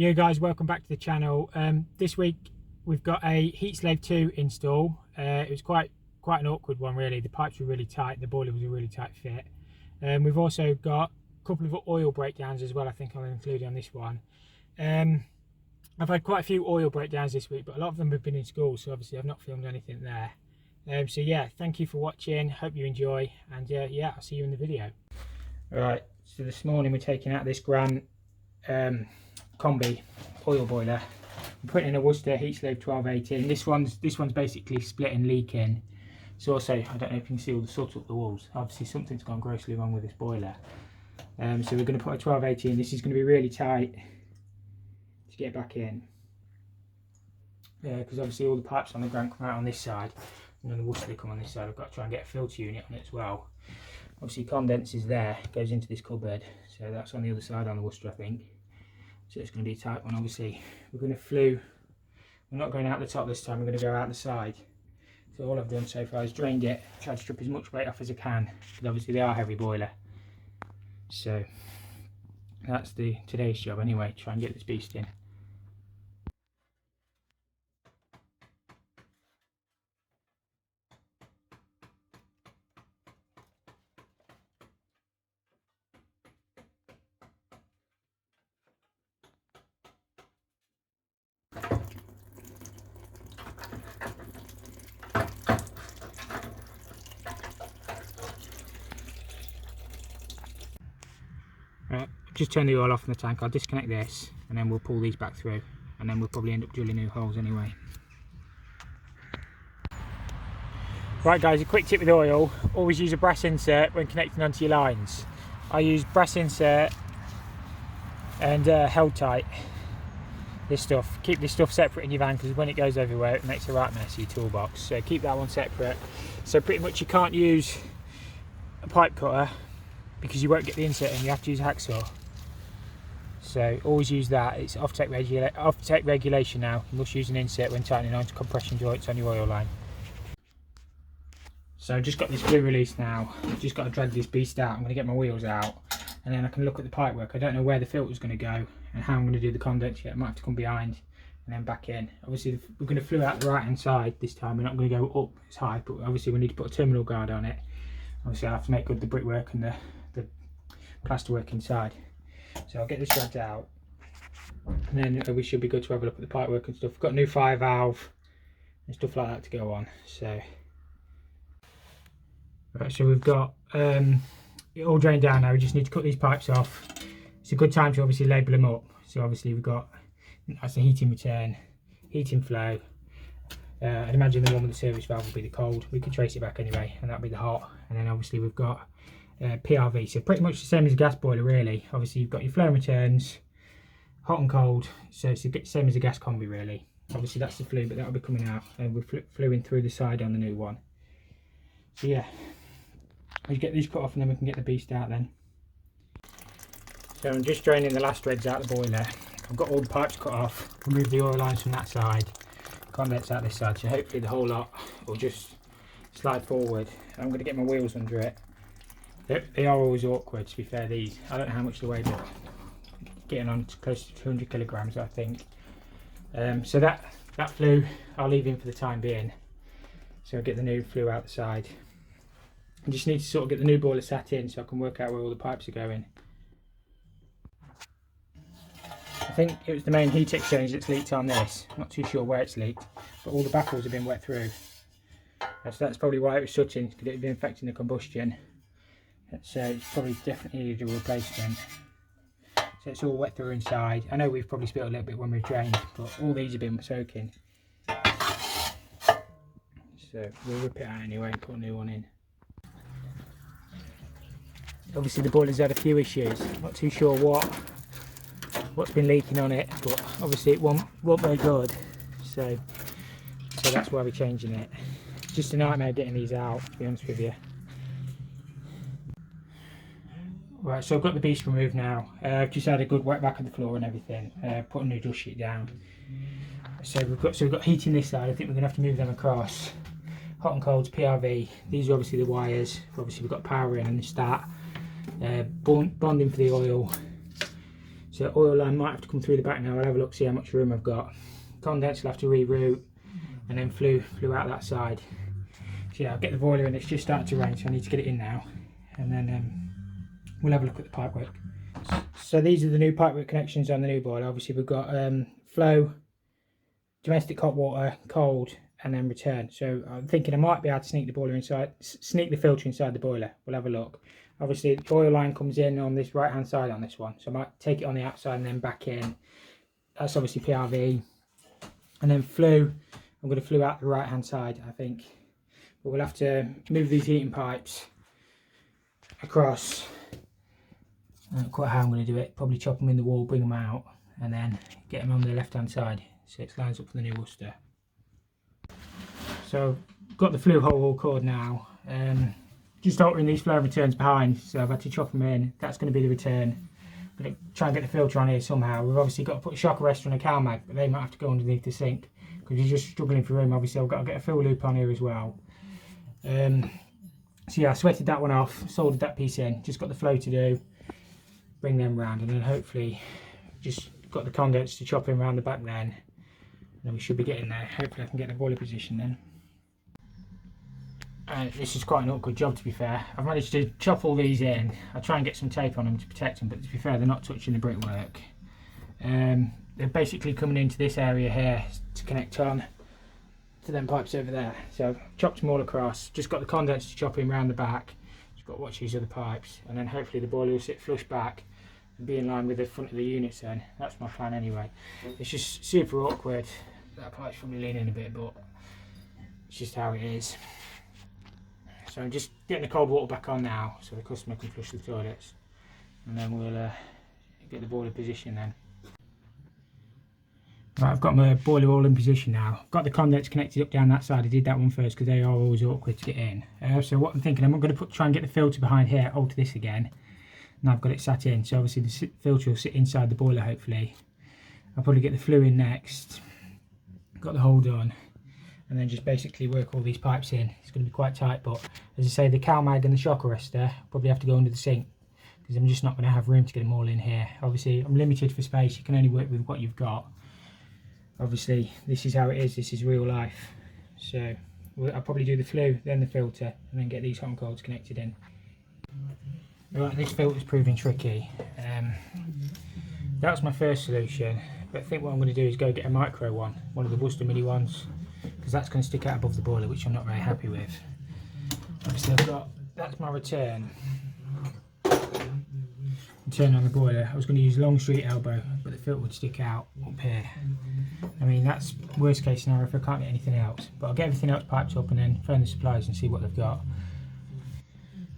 Yo guys, welcome back to the channel. This week we've got a Heat Slave 2 install. It was quite an awkward one really. The pipes were really tight, the boiler was a really tight fit. We've also got a couple of oil breakdowns as well. I think I'll include on this one. I've had quite a few oil breakdowns this week, but a lot of them have been in school, so obviously I've not filmed anything there. So yeah, thank you for watching, hope you enjoy, and yeah, I'll see you in the video. Alright, so this morning we're taking out this Grant combi oil boiler. I'm putting in a Worcester Heat Slave 1218. This one's basically split and leaking. So also, I don't know if you can see all the soot up the walls. Obviously something's gone grossly wrong with this boiler. So we're going to put a 1218. This is going to be really tight to get back in. Because obviously all the pipes on the Grant come out on this side, and then the Worcester come on this side. I've got to try and get a filter unit on it as well. Obviously condense is there, goes into this cupboard. So that's on the other side on the Worcester, I think. So it's going to be a tight one. Obviously we're going to flue. We're not going out the top this time, we're going to go out the side. So all I've done so far is drained it, tried to strip as much weight off as I can, because obviously they are heavy boiler. So that's today's job anyway, try and get this beast in. Right, just turn the oil off in the tank. I'll disconnect this and then we'll pull these back through, and then we'll probably end up drilling new holes anyway. Right guys, a quick tip with oil: always use a brass insert when connecting onto your lines. I use brass insert and held tight. This stuff, keep this stuff separate in your van, because when it goes everywhere it makes a right mess of your toolbox. So keep that one separate. So pretty much you can't use a pipe cutter because you won't get the insert in, you have to use a hacksaw. So always use that. It's off-take regulation now. You must use an insert when tightening onto compression joints on your oil line. So I've just got this flue release now. I've just got to drag this beast out. I'm going to get my wheels out and then I can look at the pipe work. I don't know where the filter's going to go and how I'm going to do the condense yet. I might have to come behind and then back in. Obviously we're going to flue out the right hand side this time. We're not going to go up as high, but obviously we need to put a terminal guard on it. Obviously I'll have to make good the brickwork and the plasterwork inside. So I'll get this dragged out and then we should be good to have a look at the pipework and stuff. We've got a new fire valve and stuff like that to go on. So right, so we've got it all drained down now. We just need to cut these pipes off. It's a good time to obviously label them up. So obviously we've got, that's the heating return, heating flow. I'd imagine the one with the service valve will be the cold. We could trace it back anyway, and that'll be the hot. And then obviously we've got PRV, so pretty much the same as a gas boiler really. Obviously you've got your flow and returns, hot and cold, so it's the same as a gas combi really. Obviously that's the flue, but that'll be coming out, and we're fluing through the side on the new one. So yeah, we get these cut off and then we can get the beast out then. So I'm just draining the last threads out of the boiler. I've got all the pipes cut off, remove the oil lines from that side, condense out this side, so hopefully the whole lot will just slide forward. I'm going to get my wheels under it. They are always awkward, to be fair, these. I don't know how much they weigh, but getting on to close to 200 kilograms I think. So that flue I'll leave in for the time being. So I'll get the new flue out the side. I just need to sort of get the new boiler sat in so I can work out where all the pipes are going. I think it was the main heat exchange that's leaked on this. I'm not too sure where it's leaked, but all the baffles have been wet through. So that's probably why it was sooting, because it had been affecting the combustion. So it's probably definitely needed a replacement. So it's all wet through inside. I know we've probably spilled a little bit when we've drained, but all these have been soaking. So we'll rip it out anyway and put a new one in. Obviously the boiler's had a few issues. Not too sure what's been leaking on it, but obviously it won't very good. So that's why we're changing it. It's just a nightmare getting these out, to be honest with you. Right, so I've got the beast removed now. I've just had a good wet back of the floor and everything. Put a new dust sheet down. So we've got heating this side. I think we're gonna have to move them across. Hot and cold's PRV. These are obviously the wires. Obviously we've got power in and the start. Bonding for the oil. So oil line might have to come through the back now. I'll have a look, see how much room I've got. Condenser will have to reroute, and then flue out that side. So yeah, I'll get the boiler in. It's just starting to rain, so I need to get it in now, and then we'll have a look at the pipework. So these are the new pipework connections on the new boiler. Obviously we've got flow, domestic hot water, cold, and then return. So I'm thinking I might be able to sneak the boiler inside, sneak the filter inside the boiler. We'll have a look. Obviously the oil line comes in on this right hand side on this one, so I might take it on the outside and then back in. That's obviously PRV. And then flue, I'm going to flue out the right hand side, I think. But we'll have to move these heating pipes across. I don't know quite how I'm going to do it. Probably chop them in the wall, bring them out, and then get them on the left hand side so it lines up for the new Worcester. So got the flue hole all cord now. Just altering these flow returns behind, so I've had to chop them in. That's going to be the return. I'm going to try and get the filter on here somehow. We've obviously got to put a shock arrestor and a cow mag, but they might have to go underneath the sink because you're just struggling for room. Obviously I've got to get a fill loop on here as well. So yeah, I sweated that one off, soldered that piece in, just got the flow to do. Bring them round, and then hopefully just got the condenser to chop in around the back then, and then we should be getting there. Hopefully I can get the boiler position then. This is quite an awkward job, to be fair. I've managed to chop all these in. I'll try and get some tape on them to protect them, but to be fair they're not touching the brickwork. They're basically coming into this area here to connect on to them pipes over there. So I've chopped them all across, just got the condenser to chop in around the back. Just got to watch these other pipes, and then hopefully the boiler will sit flush back and be in line with the front of the units then. That's my plan anyway. It's just super awkward. That pipe's probably leaning a bit, but it's just how it is. So I'm just getting the cold water back on now so the customer can flush the toilets, and then we'll get the boiler position then. Right, I've got my boiler all in position now. Got the condenser connected up down that side. I did that one first because they are always awkward to get in. So what I'm thinking, I'm going to try and get the filter behind here, alter this again. Now I've got it sat in, so obviously the filter will sit inside the boiler hopefully. I'll probably get the flue in next. Got the hole done, and then just basically work all these pipes in. It's going to be quite tight, but as I say, the cow mag and the shock arrestor probably have to go under the sink because I'm just not going to have room to get them all in here. Obviously I'm limited for space. You can only work with what you've got. Obviously this is how it is, this is real life. So I'll probably do the flue, then the filter, and then get these hot and colds connected in. Right, this filter's proving tricky. That was my first solution, but I think what I'm going to do is go get a micro one of the Worcester mini ones, because that's going to stick out above the boiler, which I'm not very happy with. Obviously that's my return on the boiler. I was going to use long street elbow, but the filter would stick out up here. I mean, that's worst case scenario if I can't get anything else, but I'll get everything else piped up and then phone the suppliers and see what they've got.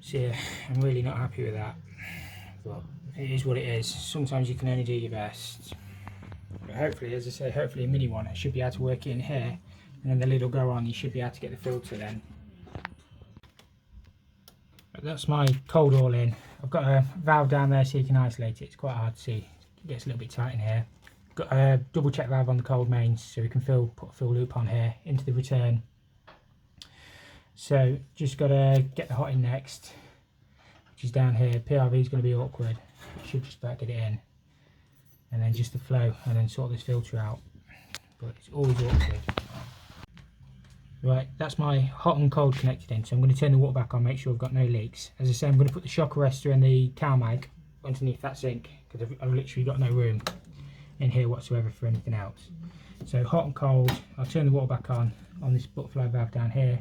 So yeah, I'm really not happy with that, but it is what it is. Sometimes you can only do your best. But hopefully, as I say, hopefully a mini one, I should be able to work it in here, and then the lid will go on. You should be able to get the filter then. But that's my cold all in. I've got a valve down there so you can isolate it. It's quite hard to see. It gets a little bit tight in here. Got a double check valve on the cold mains so we can put a fill loop on here into the return. So just got to get the hot in next, which is down here. PRV is going to be awkward. Should just about get it in, and then just the flow, and then sort this filter out. But it's always awkward. Right, that's my hot and cold connected in, so I'm going to turn the water back on, make sure I've got no leaks. As I say, I'm going to put the shock arrestor and the cow mag underneath that sink because I've literally got no room in here whatsoever for anything else. So hot and cold, I'll turn the water back on this butterfly valve down here,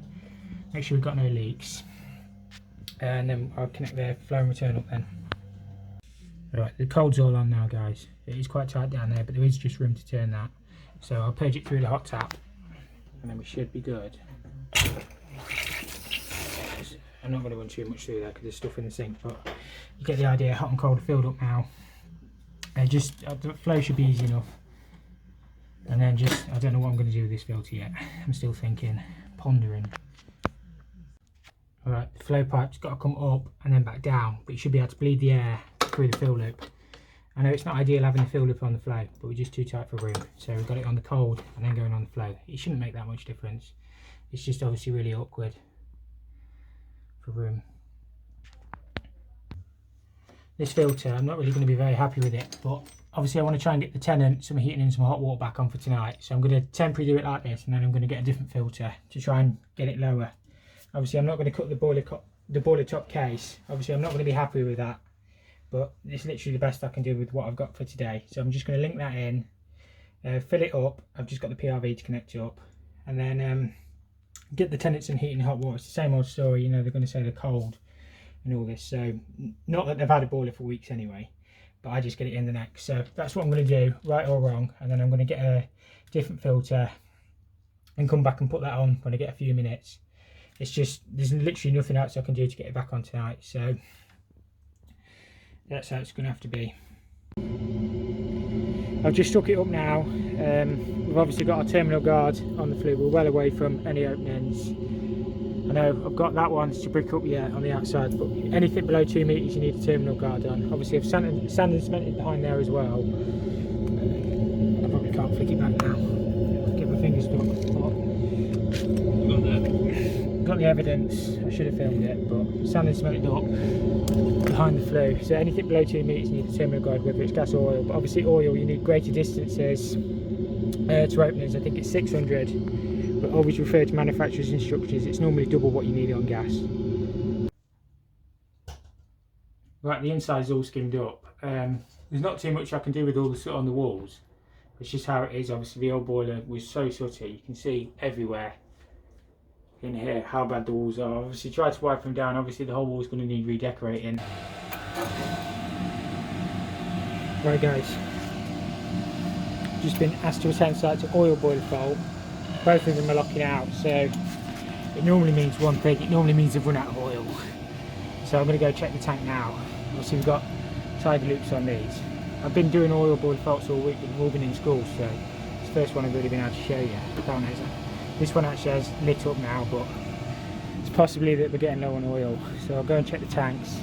make sure we've got no leaks, and then I'll connect the flow and return up then. Right, the cold's all on now guys. It is quite tight down there, but there is just room to turn that. So I'll purge it through the hot tap, and then we should be good. I'm not going to run too much through there because there's stuff in the sink, but you get the idea. Hot and cold are filled up now. The flow should be easy enough. And then I don't know what I'm going to do with this filter yet. I'm still thinking, pondering. Alright, the flow pipe's got to come up and then back down, but you should be able to bleed the air through the fill loop. I know it's not ideal having the fill loop on the flow, but we're just too tight for room. So we've got it on the cold and then going on the flow. It shouldn't make that much difference. It's just obviously really awkward for room. this filter, I'm not really going to be very happy with it, but obviously I want to try and get the tenant some heating and some hot water back on for tonight. So I'm going to temporarily do it like this, and then I'm going to get a different filter to try and get it lower. Obviously I'm not going to cut the boiler top case. Obviously I'm not going to be happy with that, but it's literally the best I can do with what I've got for today. So I'm just going to link that in, fill it up. I've just got the PRV to connect up, and then get the tenant some heating and hot water. It's the same old story, you know, they're going to say they're cold and all this. So not that they've had a boiler for weeks anyway, but I just get it in the next. So that's what I'm going to do, right or wrong, and then I'm going to get a different filter and come back and put that on when I get a few minutes. It's just, there's literally nothing else I can do to get it back on tonight, so that's how it's going to have to be. I've just stuck it up now. We've obviously got our terminal guard on the flue. We're well away from any openings. I know I've got that one to brick up yet on the outside, but anything below 2 metres you need a terminal guard on. Obviously I've sand and cemented behind there as well. I probably can't flick it back now. Get my fingers stuck. Got the evidence. I should have filmed it, but sand and cemented up behind the flue. So anything below 2 metres you need a terminal guard, whether it's gas or oil. But obviously oil, you need greater distances to openings. I think it's 600, but always refer to manufacturer's instructions. It's normally double what you need on gas. Right, the inside's all skimmed up. There's not too much I can do with all the soot on the walls. It's just how it is. Obviously the old boiler was so sooty. You can see everywhere in here how bad the walls are. Obviously try to wipe them down. Obviously the whole wall's going to need redecorating. Right guys, just been asked to attend site to oil boiler fault. Both of them are locking out, so it normally means one thing. It normally means they've run out of oil. So I'm going to go check the tank now. Obviously we've got tiger loops on these. I've been doing oil boiler faults all week, we've all been in school, so it's the first one I've really been able to show you. This one actually has lit up now, but it's possibly that we're getting low on oil. So I'll go and check the tanks.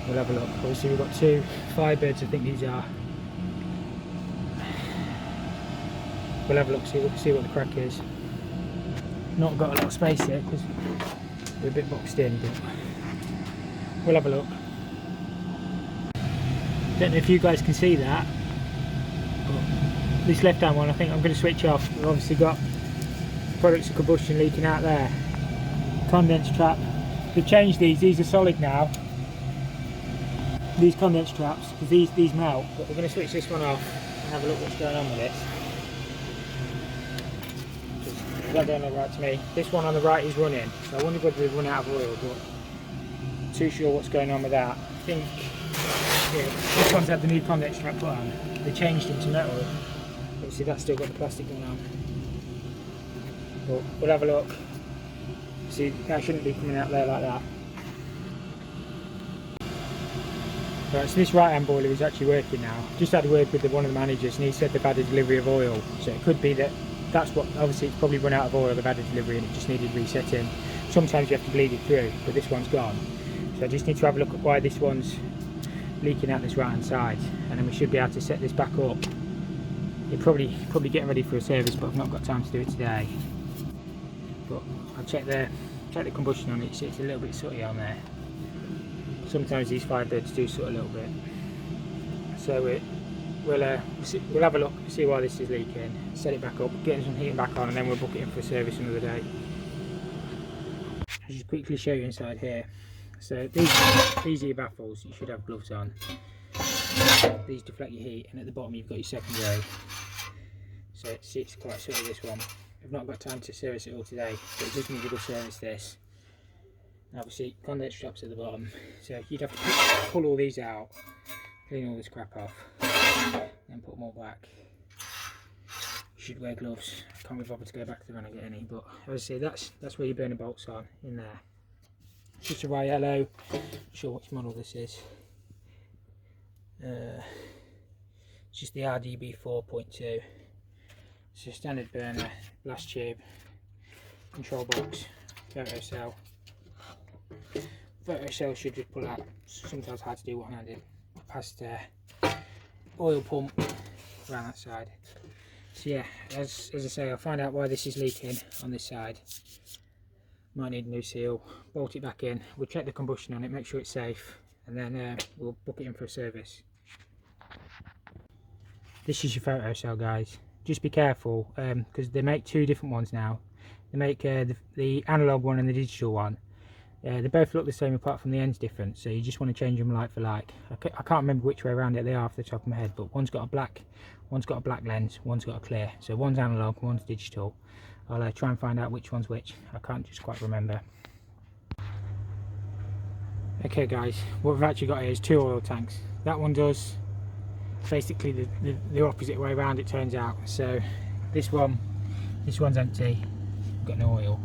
We'll have a look. Obviously we've got 2 Firebirds, I think these are. We'll have a look, see what the crack is. Not got a lot of space here because we're a bit boxed in, but we'll have a look. Don't know if you guys can see that, but this left hand one I think I'm going to switch off. We've obviously got products of combustion leaking out there. Condense trap. They've changed these are solid now. These condense traps, because these melt, but we're going to switch this one off and have a look what's going on with this. That don't look right to me. This one on the right is running, so I wonder whether they've run out of oil, but I'm too sure what's going on with that. I think this one's had the new condense trap put on. They changed it to metal. Obviously that's still got the plastic going on. But we'll have a look. See, that shouldn't be coming out there like that. Right, so this right hand boiler is actually working now. Just had a word with one of the managers and he said they've had a delivery of oil. So it could be that that's what, obviously it's probably run out of oil, they've had a delivery and it just needed resetting. Sometimes you have to bleed it through, but this one's gone. So I just need to have a look at why this one's leaking out this right hand side, and then we should be able to set this back up. You're probably getting ready for a service, but I've not got time to do it today. But I'll check the combustion on it. It's a little bit sooty on there. Sometimes these Firebirds do soot a little bit. So we'll have a look, see why this is leaking, set it back up, get some heating back on, and then we'll book it in for a service another day. I'll just quickly show you inside here. So these are your baffles. You should have gloves on. These deflect your heat, and at the bottom you've got your secondary. So it's quite sooty, this one. I've not got time to service it all today, but it does need to go service this. And obviously condense straps at the bottom, so you'd have to pull all these out, clean all this crap off, then put them all back. You should wear gloves. I can't be bothered to go back to the van and get any, but as I say, that's where your burner bolts on, in there. It's just a Riello. Not sure which model this is. It's just the RDB 4.2. It's a standard burner, blast tube, control box, photo cell. Photo cell should just pull out. Sometimes hard to do one-handed. Past oil pump around that side. So yeah, as I say, I'll find out why this is leaking on this side. Might need a new seal. Bolt it back in. We'll check the combustion on it, make sure it's safe, and then we'll book it in for a service. This is your photo cell, guys. Just be careful, because they make two different ones now. They make the analog one and the digital one. They both look the same apart from the end's different, so you just want to change them like for like. I can't remember which way around it they are off the top of my head, but one's got a black lens, one's got a clear. So one's analog, one's digital. I'll try and find out which one's which. I can't just quite remember. Okay guys, what we've actually got here is two oil tanks. That one does basically the opposite way around, it turns out. So this one's empty, got no oil.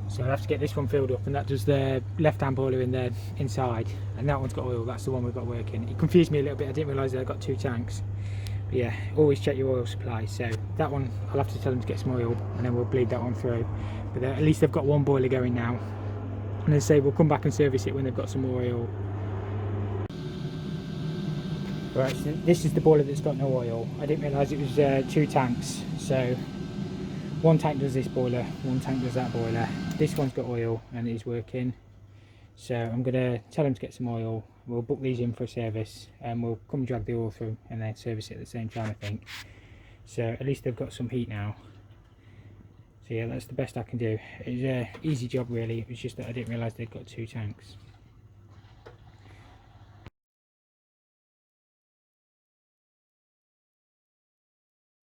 So I have to get this one filled up, and that does the left-hand boiler in there inside, and that one's got oil. That's the one we've got working. It confused me a little bit. I didn't realise that I've got two tanks. But yeah, always check your oil supply. So that one, I'll have to tell them to get some oil, and then we'll bleed that one through. But at least they've got one boiler going now. And as I say, we'll come back and service it when they've got some more oil. Right, so this is the boiler that's got no oil. I didn't realise it was two tanks. So one tank does this boiler, one tank does that boiler. This one's got oil and it is working. So I'm going to tell them to get some oil. We'll book these in for a service, and we'll come drag the oil through and then service it at the same time, I think. So at least they've got some heat now. So yeah, that's the best I can do. It's an easy job really. It was just that I didn't realise they'd got two tanks.